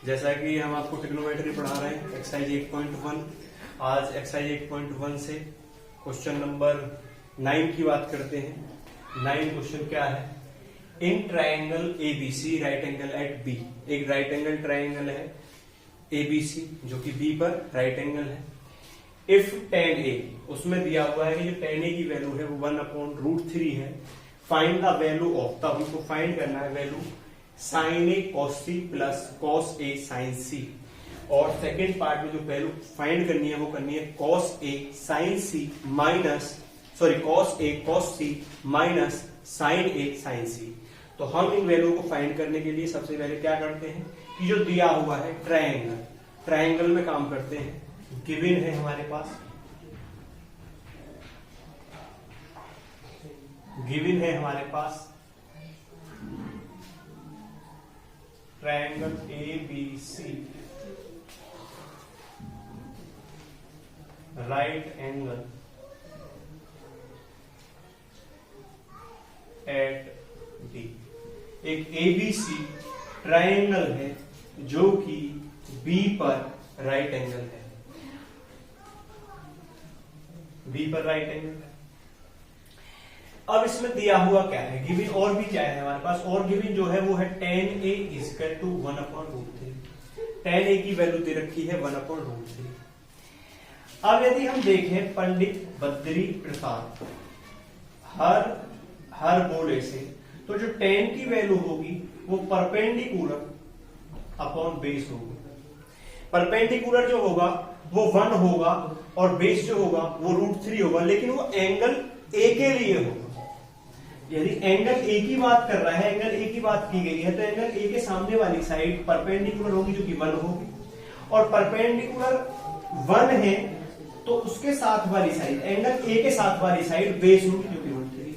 जैसा कि हम आपको ट्रिग्नोमेट्री पढ़ा रहे हैं एक्सरसाइज 1.1। आज एक्सरसाइज 1.1 से क्वेश्चन नंबर 9 की बात करते हैं। 9 क्वेश्चन क्या है? In triangle ABC right angle at B, एक राइट एंगल ट्राइंगल है एबीसी जो कि बी पर राइट एंगल है। इफ tan a, उसमें दिया हुआ है कि जो tan a की वैल्यू है वो 1/√3 है। फाइंड द वैल्यू ऑफ, तब हमको फाइंड करना है value sin a cos c plus cos a sin c। और सेकेंड पार्ट में जो वैल्यू फाइंड करनी है वो करनी है cos a sin c minus cos a cos c minus sin a sin c। तो हम इन वैल्यू को फाइंड करने के लिए सबसे पहले क्या करते हैं कि जो दिया हुआ है ट्रायंगल में काम करते हैं। गिवन है हमारे पास, triangle ABC right angle at D। एक ABC ट्रायंगल है जो कि B पर राइट एंगल है, B पर राइट एंगल है। अब इसमें दिया हुआ क्या है? गिवन और भी क्या है हमारे पास? और गिवन जो है वो है tan a equal to 1/√3। tan a की वैल्यू दे रखी है 1/√3। अब यदि हम देखें पंडित बद्री प्रसाद हर बोले से, तो जो tan की वैल्यू होगी वो परपेंडिकुलर अपॉन बेस होगी। परपेंडिकुलर जो होगा वो 1 होगा और बेस जो होगा वो √3 होगा, लेकिन वो एंगल ए के लिए होगा। यदि एंगल ए की बात कर रहा है, एंगल ए की बात की गई है, तो एंगल ए के सामने वाली साइड परपेंडिकुलर होगी जो कि 1 होगी, और परपेंडिकुलर 1 है तो उसके साथ वाली साइड, एंगल ए के साथ वाली साइड बेस होगी जो कि √3 है।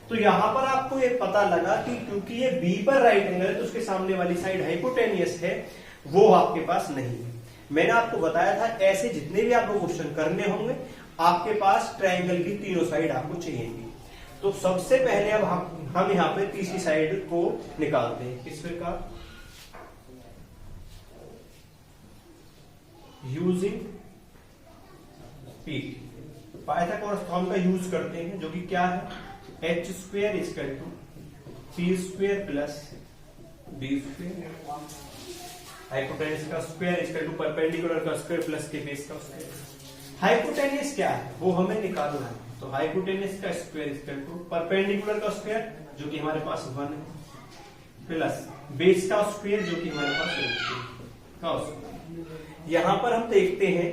तो यहां पर आपको ये पता लगा कि क्योंकि ये बी पर राइट एंगल है तो उसके सामने वाली साइड हाइपोटेनियस है, वो आपके पास नहीं है। मैंने आपको बताया था ऐसे जितने भी आपको क्वेश्चन करने होंगे आपके पास ट्रायंगल की तीनों साइड आपको चाहिए। तो सबसे पहले अब हम यहां पे तीसरी साइड को निकालते हैं। किस प्रकार? यूजिंग पीटी, पाइथागोरस का यूज करते हैं, जो कि क्या है h² equal to p² plus b²। Hypotenuse का स्क्वायर इक्वल टू परपेंडिकुलर का स्क्वायर प्लस के बेस का स्क्वायर। हाइपोटेन्यूस क्या है वो हमें निकालना है, तो हाइपोटेन्यूस का स्क्वायर इक्वल टू परपेंडिकुलर का स्क्वायर जो कि हमारे पास 1 है प्लस बेस का स्क्वायर जो कि हमारे पास √3 का स्क्वायर। यहां पर हम देखते हैं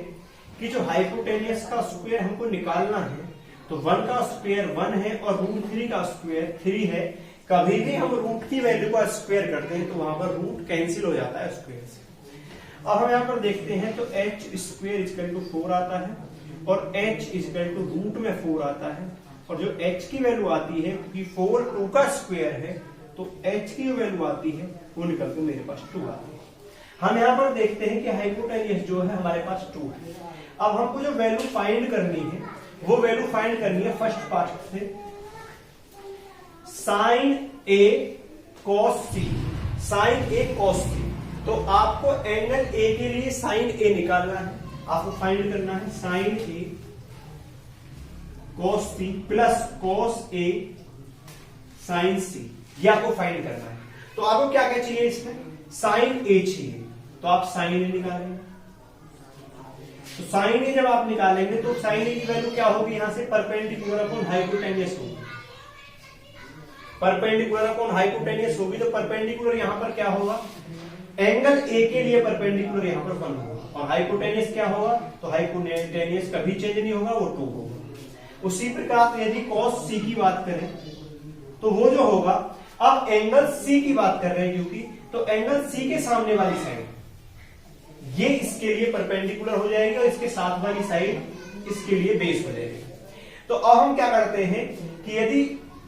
कि जो हाइपोटेन्यूस का स्क्वायर हमको निकालना है तो 1 का स्क्वायर 1 है और √3 का स्क्वायर 3 है। कभी भी हम रूट की वैल्यू का स्क्वायर करते हैं तो वहां पर रूट कैंसिल हो जाता है स्क्वायर से। अब हम यहां पर देखते हैं तो h² इक्वल टू 4 आता है और h इक्वल टू रूट में 4 आता है, और जो h की वैल्यू आती है क्योंकि 4 2 का स्क्वायर है तो h की वैल्यू आती है वो निकल के मेरे पास 2 आती है। हम यहां पर देखते हैं कि हाइपोटेन्यूस जो है हमारे पास 2 है। अब हमको जो वैल्यू फाइंड करनी है वो वैल्यू फाइंड करनी है फर्स्ट पार्ट से, sin a cos c, sin a cos c। तो आपको एंगल a के लिए sin a निकालना है, आपको फाइंड करना है sin a cos c plus cos a sin c, ये आपको फाइंड करना है। तो आपको क्या क्या चाहिए इसमें? sin a चाहिए, तो आप sin a निकालेंगे। तो sin a जब आप निकालेंगे तो sin a की वैल्यू क्या होगी? यहां से परपेंडिकुलर अपॉन हाइपोटेन्यूस होगी, परपेंडिकुलर अपॉन हाइपोटेन्यूस होगी। तो परपेंडिकुलर यहां पर क्या होगा? एंगल ए के लिए परपेंडिकुलर यहां पर 1 होगा, और हाइपोटेन्यूस क्या होगा? तो हाइपोटेन्यूस कभी चेंज नहीं होगा, वो 2 होगा। उसी प्रकार यदि cos c की बात करें तो वो जो होगा, अब एंगल c की बात कर रहे हैं क्योंकि, तो एंगल c के सामने वाली साइड ये इसके लिए परपेंडिकुलर हो जाएगी और इसके साथ वाली साइड इसके लिए बेस हो जाएगी। तो अब हम क्या करते हैं कि यदि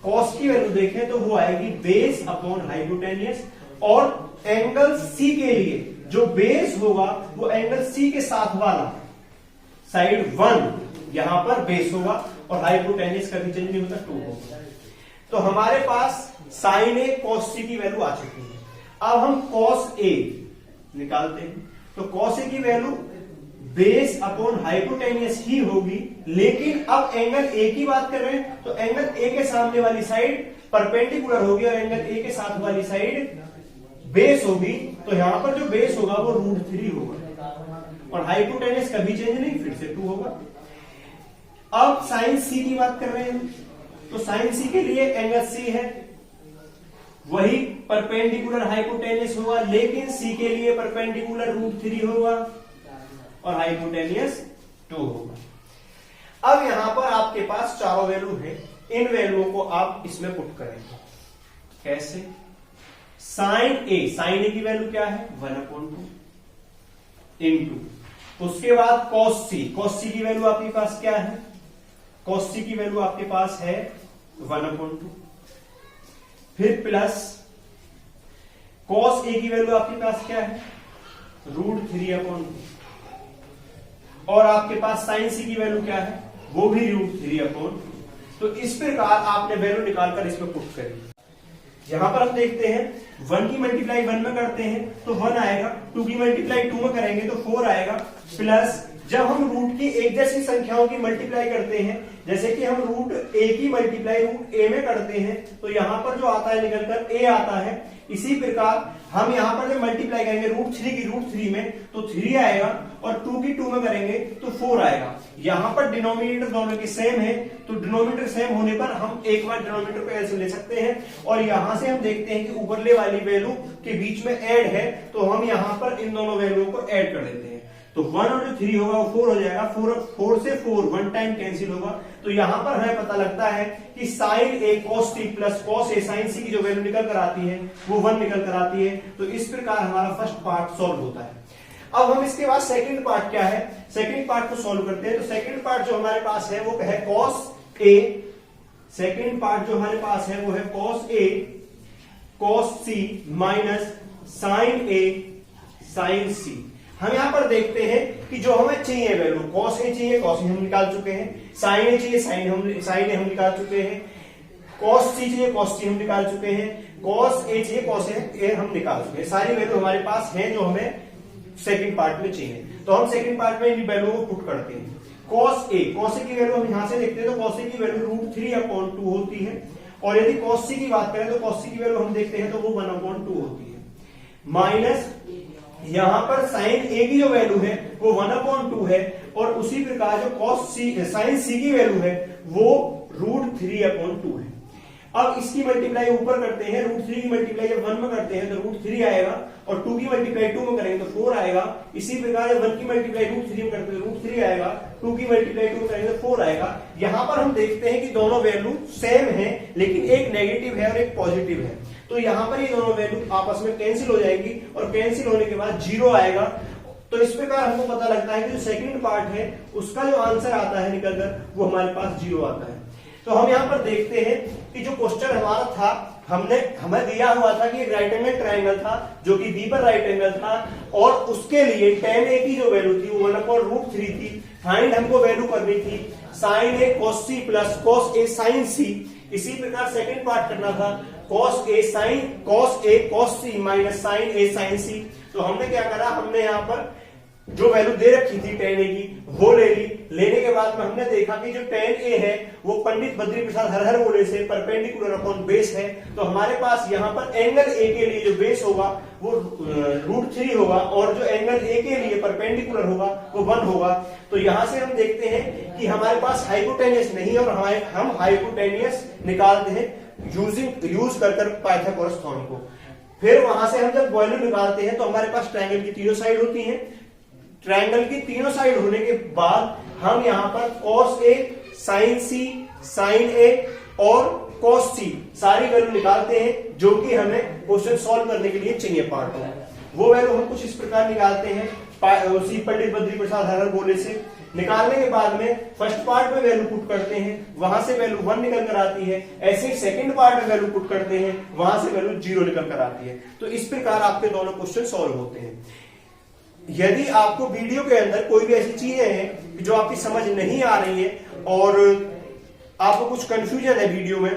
cos की वैल्यू देखें तो वो आएगी बेस अपॉन हाइपोटेन्यूस, और एंगल C के लिए जो बेस होगा वो एंगल C के साथ वाला साइड 1 यहां पर बेस होगा, और हाइपोटेन्यूस कभी चेंज नहीं होता, 2 होगा। तो हमारे पास sin A cos C की वैल्यू आ चुकी है। अब हम cos A निकालते हैं। तो कॉस ए की वैल्यू बेस अपॉन हाइपोटेनियस ही होगी, लेकिन अब एंगल ए की बात कर रहे हैं तो एंगल ए के सामने वाली साइड परपेंडिकुलर होगी और एंगल ए के साथ वाली साइड बेस होगी। तो यहां पर जो बेस होगा वो √3 होगा और हाइपोटेनियस कभी चेंज नहीं, फिर से 2 होगा। अब साइन सी की बात कर रहे हैं तो साइन सी के लिए एंगल सी है, वही परपेंडिकुलर हाइपोटेनियस होगा, लेकिन सी के लिए परपेंडिकुलर √3 होगा और हाइपोटेनियस 2 होगा। अब यहां पर आपके पास चारों वैल्यू है, इन वैल्यूओं को आप इसमें पुट करेंगे। कैसे? साइन ए की वैल्यू क्या है 1/2 इंटू, उसके बाद कॉस सी की वैल्यू आपके पास क्या है, कॉस सी की वैल्यू आपके पास है 1/2, फिर प्लस कॉस ए की वैल्यू आपके पास क्या है √3/2 और आपके पास साइन सी की वैल्यू क्या है वो भी √3/2। तो इस प्रकार आपने वैल्यू निकालकर इसमें पुट करी। यहां पर हम देखते हैं 1 की मल्टीप्लाई 1 में करते हैं तो 1 आएगा, 2 की मल्टीप्लाई 2 में करेंगे तो 4 आएगा, प्लस जब हम रूट की एक जैसी संख्याओं की मल्टीप्लाई करते हैं, जैसे कि हम √a की मल्टीप्लाई √a में करते हैं तो यहां पर जो आता है निकलकर a आता है। इसी प्रकार हम यहां पर जब मल्टीप्लाई करेंगे √3 की √3 में तो 3 आएगा और 2 की 2 में करेंगे तो 4 आएगा। यहां पर डिनोमिनेटर दोनों की सेम है तो डिनोमिनेटर सेम होने पर हम एक बार डिनोमिनेटर को ऐसे ले सकते हैं और यहां से हम देखते हैं कि ऊपरले वाली वैल्यू के बीच में ऐड है तो हम यहां पर इन दोनों वैल्यूओं को ऐड कर देते हैं। तो 1 और जो 3 होगा वो 4 हो जाएगा, 4 से 4 1 टाइम कैंसिल होगा। तो यहां पर हमें पता लगता है कि sign A cos T plus cos A sign सी की जो वैल्यू निकल कर आती है वो 1 निकल कर आती है। तो इस प्रकार हमारा फर्स्ट पार्ट सॉल्व होता है। अब हम इसके बाद सेकंड पार्ट क्या है, सेकंड पार्ट को सॉल्व करते हैं। तो सेकंड पार्ट जो हमारे पास है वो है कॉस ए, सेकंड पार्ट जो हमारे पास है वो है cos A cos C minus sign A sign सी। हम यहां पर देखते हैं कि जो हमें चाहिए वैल्यू कॉस ए चाहिए, कॉस ए हम निकाल चुके हैं, साइन ए चाहिए, साइन ए हम निकाल चुके हैं, कॉस सी चाहिए, कॉस सी हम निकाल चुके हैं, कॉस ए चाहिए, कॉस ए हम निकाल चुके हैं। सारी वैल्यू हमारे पास है जो हमें सेकंड पार्ट में चाहिए। तो हम सेकंड पार्ट में इन वैल्यू को पुट करते हैं। कॉस ए की वैल्यू हम यहां से देखते हैं तो कॉस ए की वैल्यू √3/2 होती है और यदि कॉस सी की बात करें तो कॉस सी की वैल्यू हम देखते हैं तो वो 1/2 होती है, माइनस यहां पर साइन ए की जो वैल्यू है वो 1/2 है और उसी प्रकार जो कॉस सी साइन सी की वैल्यू है वो √3/2 है। अब इसकी मल्टीप्लाई ऊपर करते हैं, √3 की मल्टीप्लाई जब 1 में करते हैं तो √3 आएगा और 2 की मल्टीप्लाई 2 में करेंगे तो 4 आएगा। इसी प्रकार जब 1 की मल्टीप्लाई √3 में करते हैं तो √3 आएगा, 2 की मल्टीप्लाई 2 में करेंगे तो 4 आएगा। यहां पर हम देखते हैं कि दोनों वैल्यू सेम है लेकिन एक नेगेटिव है और एक पॉजिटिव है। तो यहां पर ये दोनों वैल्यू आपस में कैंसिल हो जाएगी और कैंसिल होने के बाद 0 आएगा। तो इस प्रकार हमको पता लगता है कि जो सेकंड पार्ट है उसका जो आंसर आता है निकलकर वो हमारे पास 0 आता है। तो हम यहां पर देखते हैं कि जो क्वेश्चन हमारा था हमें दिया हुआ था कि एक राइट एंगल ट्रायंगल था जो कि बी पर राइट एंगल था और उसके लिए tan a की जो वैल्यू थी वो 1/√3 थी। फाइंड हमको वैल्यू करनी थी sign A cos C plus cos A sign सी। इसी प्रकार सेकंड पार्ट करना था cos A cos C minus sign A sign सी। तो हमने क्या करा, हमने यहां पर जो वैल्यू दे रखी थी tan a की वो ले ली। लेने के बाद में हमने देखा कि जो tan a है वो पंडित बद्री प्रसाद हर बोले से परपेंडिकुलर अपॉन बेस है। तो हमारे पास यहाँ पर एंगल a के लिए जो बेस होगा वो √3 होगा और जो एंगल a के लिए परपेंडिकुलर होगा वो 1 होगा। तो यहां से हम देखते हैं कि हमारे पास हाइपोटेनियस नहीं और हम हाइपोटेनियस निकालते हैं यूज कर पाइथागोरस थ्योरम को। फिर वहां से हम जब वैल्यू निकालते हैं तो हमारे पास ट्रायंगल की तीनों साइड होती हैं। ट्रायंगल की तीनों साइड होने के बाद हम यहां पर cos A, sin C, sin A और cos C सारी वैल्यू निकालते हैं जो कि हमें क्वेश्चन सॉल्व करने के लिए चाहिए पार्ट में। वो वैल्यू हम कुछ इस प्रकार निकालते हैं उसी पंडित बद्री प्रसाद हर बोले से। निकालने के बाद में फर्स्ट पार्ट में वैल्यू पुट करते हैं, वहां से वैल्यू 1 निकल कर आती है। ऐसे ही सेकंड पार्ट में वैल्यू पुट करते हैं, वहां से वैल्यू 0 निकल कर आती है। तो इस प्रकार आपके दोनों क्वेश्चन सॉल्व होते हैं। यदि आपको वीडियो के अंदर कोई भी ऐसी चीजें हैं जो आपकी समझ नहीं आ रही है और आपको कुछ कंफ्यूजन है वीडियो में